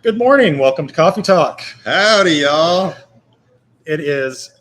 Good morning. Welcome to Coffee Talk. Howdy, y'all. It is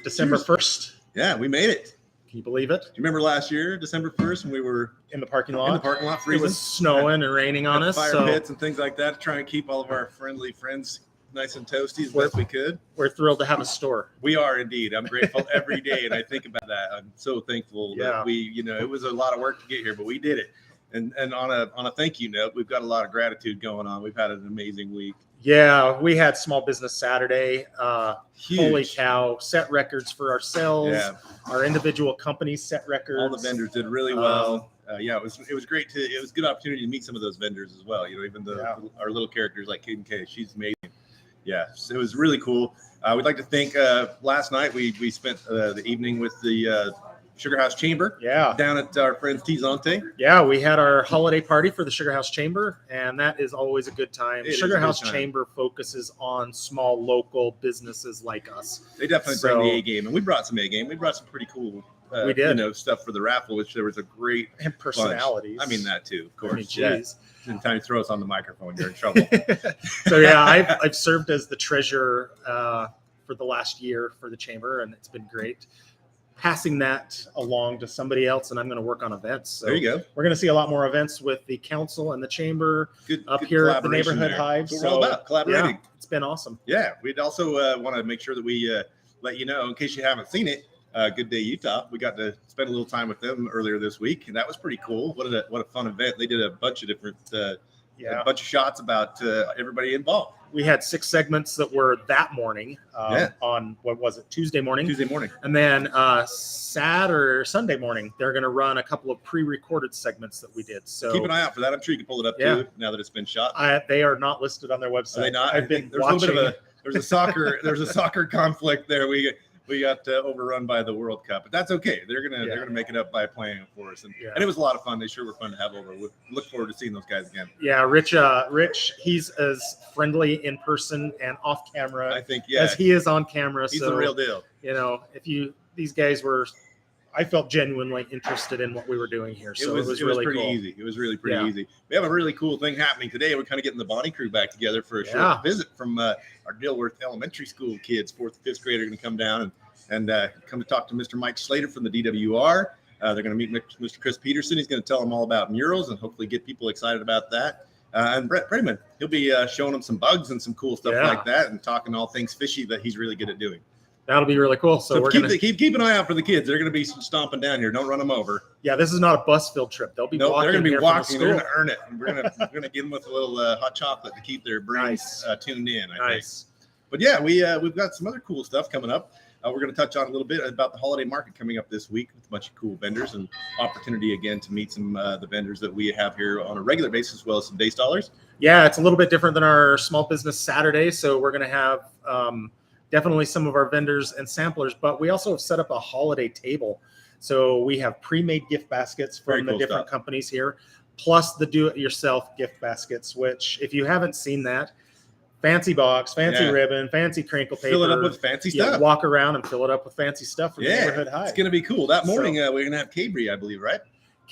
December 1st. Yeah, we made it. Can you believe it? Do you remember last year, December 1st, when we were In the parking lot. freezing? It was snowing and raining on us. Fire pits and things like that to try and keep all of our friendly friends nice and toasty as best we could. We're thrilled to have a store. We are indeed. I'm grateful every day, and I think about that. I'm so thankful that it was a lot of work to get here, but we did it. And on a thank you note, we've got a lot of gratitude going on. We've had an amazing week. Yeah, we had Small Business Saturday. Huge. Holy cow! Set records for ourselves. Yeah. Our individual companies set records. All the vendors did really well. It was great it was a good opportunity to meet some of those vendors as well. You know, even our little characters like Kate and Kay, she's amazing. Yeah, so it was really cool. We'd like to thank. Last night we spent the evening with the Sugar House Chamber. Yeah, down at our friends Tizante. Yeah, we had our holiday party for the Sugar House Chamber, and that is always a good time. Sugar House Chamber focuses on small local businesses like us. They definitely bring the A game, and we brought some A game. We brought some pretty cool. We did, stuff for the raffle, which there was a great and personalities. Bunch. I mean that too, of course. I mean, geez. Anytime you throw us on the microphone, you're in trouble. So yeah, I've served as the treasurer for the last year for the chamber, and it's been great. Passing that along to somebody else, and I'm going to work on events. So there you go. We're going to see a lot more events with the council and the chamber up here at the Neighborhood Hive. So we're all about collaborating. Yeah, it's been awesome. Yeah, we'd also want to make sure that we let you know, in case you haven't seen it, Good Day Utah. We got to spend a little time with them earlier this week, and that was pretty cool. What a fun event. They did a bunch of different a bunch of shots about everybody involved. We had 6 segments that were that morning on, what was it, Tuesday morning? And then Sunday morning, they're going to run a couple of pre-recorded segments that we did. So keep an eye out for that. I'm sure you can pull it up too, now that it's been shot. They are not listed on their website. Are they not? I've been there's watching. A little bit of there's a soccer conflict there. We got overrun by the World Cup, but that's okay. They're gonna make it up by playing for us, and it was a lot of fun. They sure were fun to have over. We look forward to seeing those guys again. Yeah, Rich, he's as friendly in person and off camera, I think, as he is on camera. He's the real deal. You know, these guys were, I felt genuinely interested in what we were doing here. So it was really pretty cool. easy. It was really pretty easy. We have a really cool thing happening today. We're kind of getting the Bonnie crew back together for a short visit from our Dilworth Elementary School kids. 4th and 5th grade are going to come down and come to talk to Mr. Mike Slater from the DWR. They're going to meet Mr. Chris Peterson. He's going to tell them all about murals and hopefully get people excited about that. And Brett Prettyman, he'll be showing them some bugs and some cool stuff like that, and talking all things fishy that he's really good at doing. That'll be really cool. So we're keep an eye out for the kids. They're going to be stomping down here. Don't run them over. Yeah, this is not a bus field trip. They'll be walking. They're going to be walking. They're going to earn it. And we're going to give them with a little hot chocolate to keep their brains tuned in. I think. But yeah, we've got some other cool stuff coming up. We're going to touch on a little bit about the holiday market coming up this week with a bunch of cool vendors, and opportunity again to meet some the vendors that we have here on a regular basis, as well as some day stallers. Yeah, it's a little bit different than our Small Business Saturday. So we're going to have definitely some of our vendors and samplers, but we also have set up a holiday table. So we have pre-made gift baskets from the different companies here, plus the do-it-yourself gift baskets, which if you haven't seen that, fancy box, fancy ribbon, fancy crinkle paper. Fill it up with fancy stuff. Walk around and fill it up with fancy stuff from Neighborhood Hive. It's going to be cool. That morning, we're going to have Cabri, I believe, right?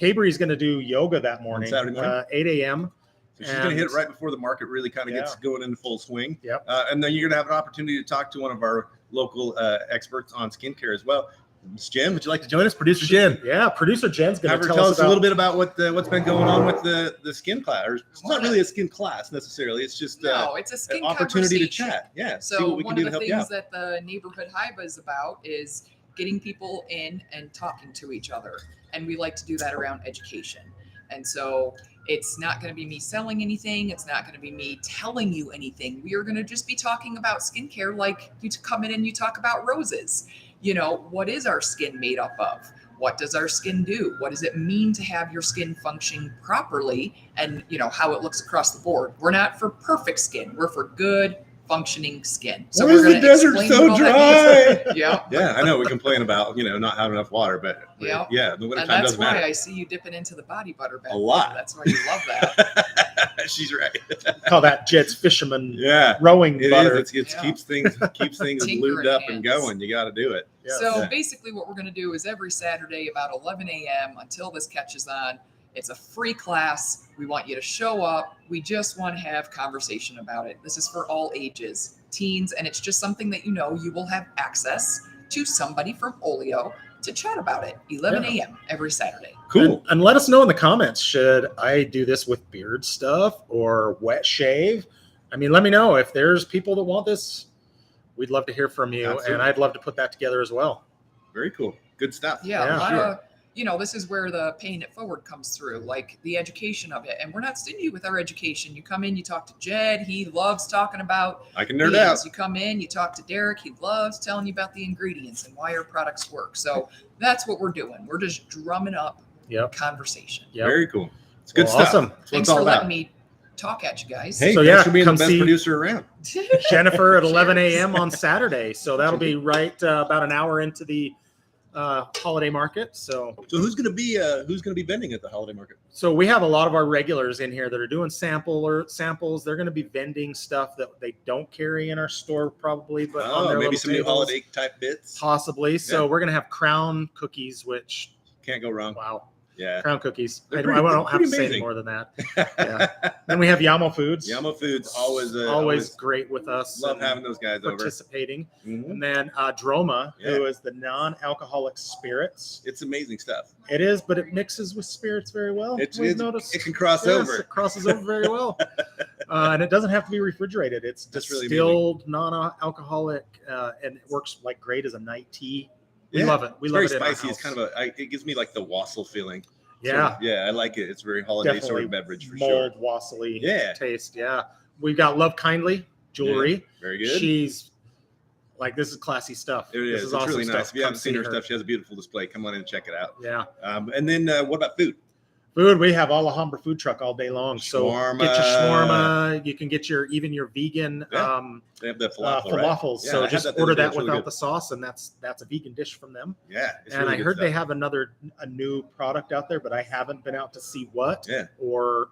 Cabri's going to do yoga that morning. On Saturday morning? 8 a.m. So she's going to hit it right before the market really kind of gets going into full swing. Yep. And then you're going to have an opportunity to talk to one of our local experts on skincare as well. Ms. Jen, would you like to join us? Producer Jen. Yeah, Producer Jen's going to tell us a little bit about what's been going on with the skin class. It's not really a skin class necessarily. It's just it's a skin an opportunity to chat. Yeah. So one of the things that the Neighborhood Hive is about is getting people in and talking to each other. And we like to do that around education. And so it's not going to be me selling anything. It's not going to be me telling you anything. We are going to just be talking about skincare like you come in and you talk about roses. You know, what is our skin made up of? What does our skin do? What does it mean to have your skin function properly? And, you know, how it looks across the board. We're not for perfect skin. We're for good, functioning skin. So we're the desert so dry? Yeah, I know we complain about not having enough water, but the winter time doesn't matter. That's why I see you dipping into the body butter back a lot. There. That's why you love that. She's right. Call that Jed's fisherman rowing butter. It keeps things lubed up and going. You got to do it. So basically what we're going to do is every Saturday about 11 a.m. until this catches on, It's a free class. We want you to show up. We just want to have conversation about it. This is for all ages, teens, and it's just something that you will have access to somebody from Olio to chat about it. 11 a.m. every Saturday. Cool. And let us know in the comments, should I do this with beard stuff or wet shave? I mean, let me know if there's people that want this. We'd love to hear from you. Absolutely. And I'd love to put that together as well. Very cool. Good stuff. Yeah, a lot of, this is where the paying it forward comes through, like the education of it. And we're not stingy with our education. You come in, you talk to Jed. He loves talking about I can nerd out. You come in, you talk to Derek. He loves telling you about the ingredients and why our products work. So that's what we're doing. We're just drumming up conversation. Yep. Very cool. It's good stuff. Awesome. Thanks for letting me talk at you guys. Hey, so thanks for being the best producer around. Jennifer at 11 a.m. on Saturday. So that'll be right about an hour into the holiday market. So who's going to be vending at the holiday market? So we have a lot of our regulars in here that are doing samples. They're going to be vending stuff that they don't carry in our store probably, but on their maybe some tables, new holiday type bits. Possibly. So we're going to have crown cookies, which can't go wrong. Wow. Yeah. Crown cookies. I don't have to say any more than that. Yeah. Then we have Yamo Foods. Yamo Foods, always great with us. Love having those guys participating. Mm-hmm. And then Droma, who is the non-alcoholic spirits. It's amazing stuff. It is, but it mixes with spirits very well. It can cross over. It crosses over very well. And it doesn't have to be refrigerated. It's distilled, really non-alcoholic, and it works like great as a night tea. We love it. We love it. Very spicy. It's kind of it gives me like the wassail feeling. Yeah. So, I like it. It's very holiday sort of beverage for sure. Mold, wassaily taste. Yeah. We've got Love Kindly jewelry. Yeah, very good. She's like, this is classy stuff. It is. It's awesome really nice. If you haven't seen her stuff, she has a beautiful display. Come on in and check it out. Yeah. And then what about food? Food, we have Alhambra food truck all day long. So shawarma. Get your shawarma. You can get even your vegan they have the falafels. Right? So just order that without the sauce, and that's a vegan dish from them. Yeah. And really I heard they have a new product out there, but I haven't been out to see what or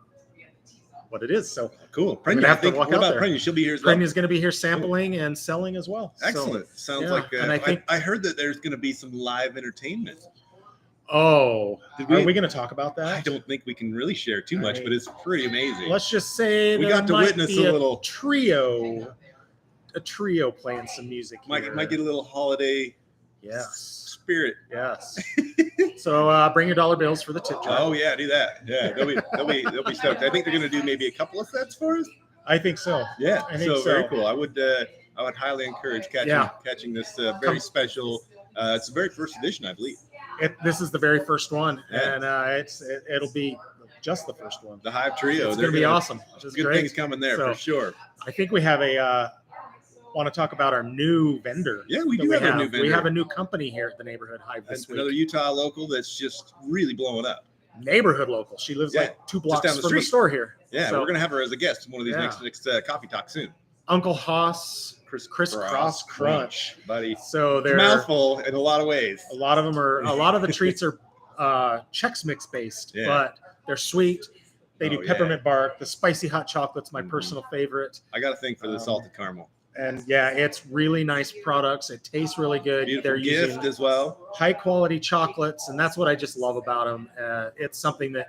what it is. So cool. Prenya, I think, what about Prenya? She'll be here as well. Prenya's going to be here sampling and selling as well. Excellent. So, sounds like. And I heard that there's going to be some live entertainment. Oh, are we going to talk about that? I don't think we can really share too much, but it's pretty amazing. Let's just say we got to witness a little trio playing some music. Might get a little holiday spirit. Yes. So bring your dollar bills for the tip jar. Oh yeah, do that. Yeah, they'll be stoked. I think they're going to do maybe a couple of sets for us. I think so. Yeah, I think so. Very cool. I would highly encourage catching this very special. It's the very first edition, I believe. This is the very first one, and it'll be just the first one. The Hive Trio. It's going to be awesome. Good things coming there for sure. I think we have want to talk about our new vendor. Yeah, we do have a new vendor. We have a new company here at the Neighborhood Hive this week. Another Utah local that's just really blowing up. Neighborhood local. She lives like 2 blocks down from the store here. Yeah, so we're going to have her as a guest in one of these next coffee talks soon. Uncle Haas. Crisscross Crunch, buddy. So they're a mouthful in a lot of ways. A lot of the treats are Chex Mix based, but they're sweet. They do peppermint bark. The spicy hot chocolate's my personal favorite. I got a thing for the salted caramel. And it's really nice products. It tastes really good. Beautiful gift as well. High quality chocolates, and that's what I just love about them. It's something that,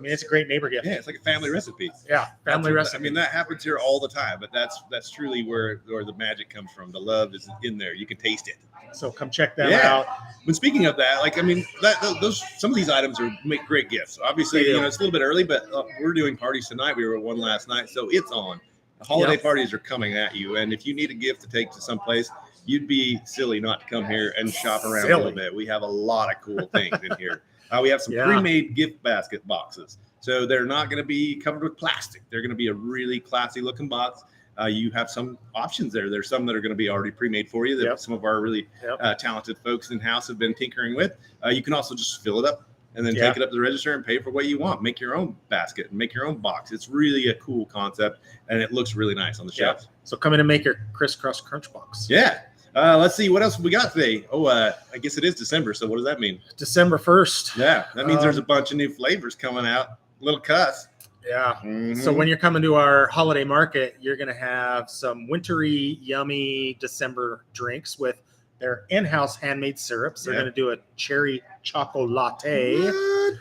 it's a great neighbor gift. Yeah, it's like a family recipe. Yeah, family recipe. That happens here all the time, but that's truly where the magic comes from. The love is in there. You can taste it. So come check them out. But speaking of that, those some of these items make great gifts. Obviously, it's a little bit early, but we're doing parties tonight. We were at one last night, so it's on. The holiday parties are coming at you, and if you need a gift to take to someplace, you'd be silly not to come here and shop around a little bit. We have a lot of cool things in here. We have some pre-made gift basket boxes. So they're not going to be covered with plastic. They're going to be a really classy looking box. You have some options there. There's some that are going to be already pre-made for you that some of our really talented folks in-house have been tinkering with. You can also just fill it up and then take it up to the register and pay for what you want. Make your own basket and make your own box. It's really a cool concept, and it looks really nice on the shelves. So come in and make your crisscross crunch box. Yeah. Let's see what else we got today. I guess it is December. So what does that mean? December 1st. Yeah, that means there's a bunch of new flavors coming out. Little cuss. Yeah. Mm-hmm. So when you're coming to our holiday market, you're going to have some wintry, yummy December drinks with their in-house handmade syrups. They're going to do a cherry chocolate latte. What?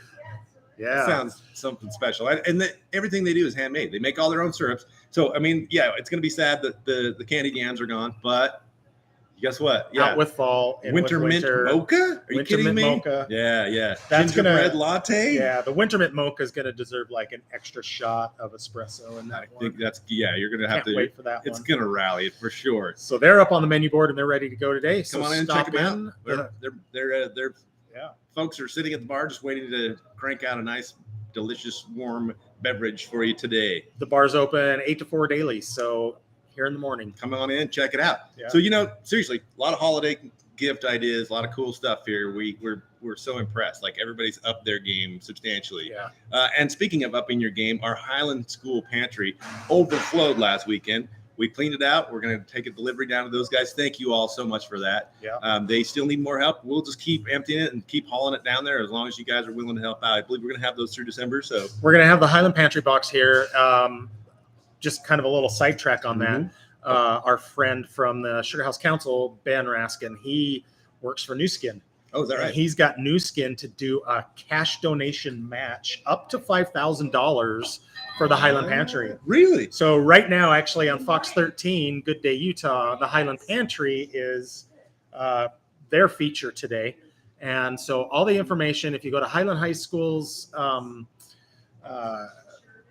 That sounds something special. Everything they do is handmade. They make all their own syrups. So, I mean, yeah, it's going to be sad that the candied yams are gone, but guess what? Yeah. Out with fall. Winter mint mocha? Are you kidding me? Mocha. Yeah. That's gingerbread latte? Yeah, the winter mint mocha is going to deserve like an extra shot of espresso in that I think you're going to have to wait for that It's going to rally for sure. So they're up on the menu board and they're ready to go today. Come so on in, stop check them out. They're folks are sitting at the bar just waiting to crank out a nice, delicious, warm beverage for you today. The bar's open 8 to 4 daily. So here in the morning. Come on in, check it out. Yeah. So, seriously, a lot of holiday gift ideas, a lot of cool stuff here. We're so impressed. Like everybody's up their game substantially. Yeah. And speaking of upping your game, our Highland School pantry overflowed last weekend. We cleaned it out. We're going to take a delivery down to those guys. Thank you all so much for that. Yeah. They still need more help. We'll just keep emptying it and keep hauling it down there as long as you guys are willing to help out. I believe we're going to have those through December. So we're going to have the Highland Pantry box here. Just kind of a little sidetrack on that. Our friend from the Sugar House Council, Ben Raskin, he works for New Skin. Oh, is that right? And he's got New Skin to do a cash donation match up to $5,000 for the Highland Pantry. Really? So right now, actually on Fox 13, Good Day Utah, the Highland Pantry is their feature today. And so all the information, if you go to Highland High School's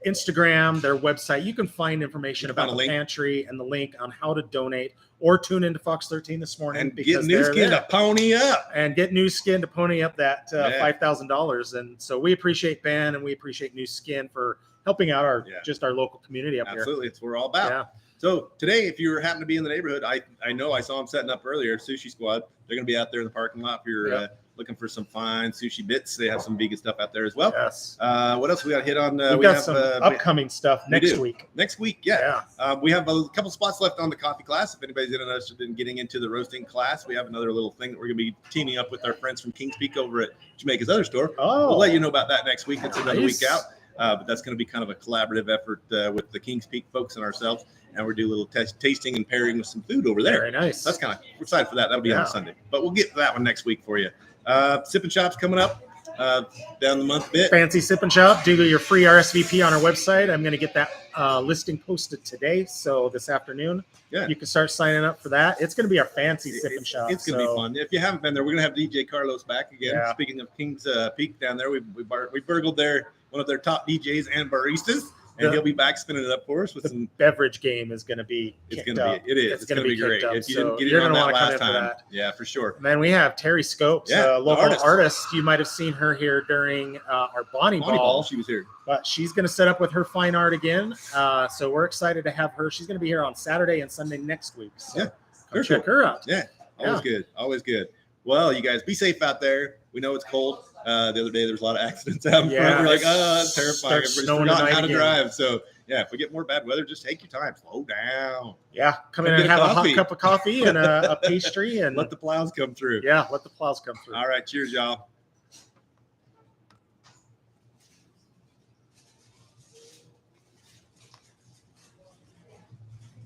Instagram, their website, you can find information about the pantry and the link on how to donate, or tune into Fox 13 this morning and because get New Skin to pony up and get New Skin to pony up that $5,000. And so we appreciate Ben and we appreciate New Skin for helping out our local community up here. Absolutely, it's what we're all about. Yeah. So today, if you happen to be in the neighborhood, I know I saw them setting up earlier. Sushi Squad, they're going to be out there in the parking lot. If you're looking for some fine sushi bits, they have some vegan stuff out there as well. Yes. What else we got to hit on? We have some upcoming stuff next week. Next week, we have a couple spots left on the coffee class. If anybody's interested in getting into the roasting class, we have another little thing that we're going to be teaming up with our friends from Kings Peak over at Jamaica's Other Store. Oh. We'll let you know about that next week. It's another week out. But that's going to be kind of a collaborative effort with the Kings Peak folks and ourselves. And we're doing a little tasting and pairing with some food over there. Very nice. That's kind of, we're excited for that. That'll be on Sunday. But we'll get to that one next week for you. Sip and Shop's coming up down the month bit. Fancy Sip and Shop. Do your free RSVP on our website. I'm going to get that listing posted today. So this afternoon, you can start signing up for that. It's going to be our fancy Sip and Shop. It's going to be fun. If you haven't been there, we're going to have DJ Carlos back again. Yeah. Speaking of Kings Peak down there, we burgled one of their top DJs and baristas. And he'll be back spinning it up for us with some beverage game is going to be. It's going to be. It is. It's going to be great. If you didn't get it on that last time, for sure. And then we have Terry Scopes, a local artist. You might have seen her here during our Bonnie Ball. She was here, but she's going to set up with her fine art again. So we're excited to have her. She's going to be here on Saturday and Sunday next week. So check her out. Yeah, always good. Well, you guys be safe out there. We know it's cold. The other day, there's a lot of accidents out in front. We're like, it's terrifying. Everybody's forgotten how to drive. So, if we get more bad weather, just take your time. Slow down. Yeah, come in and have a hot cup of coffee and a pastry. And let the plows come through. Yeah, let the plows come through. All right. Cheers, y'all.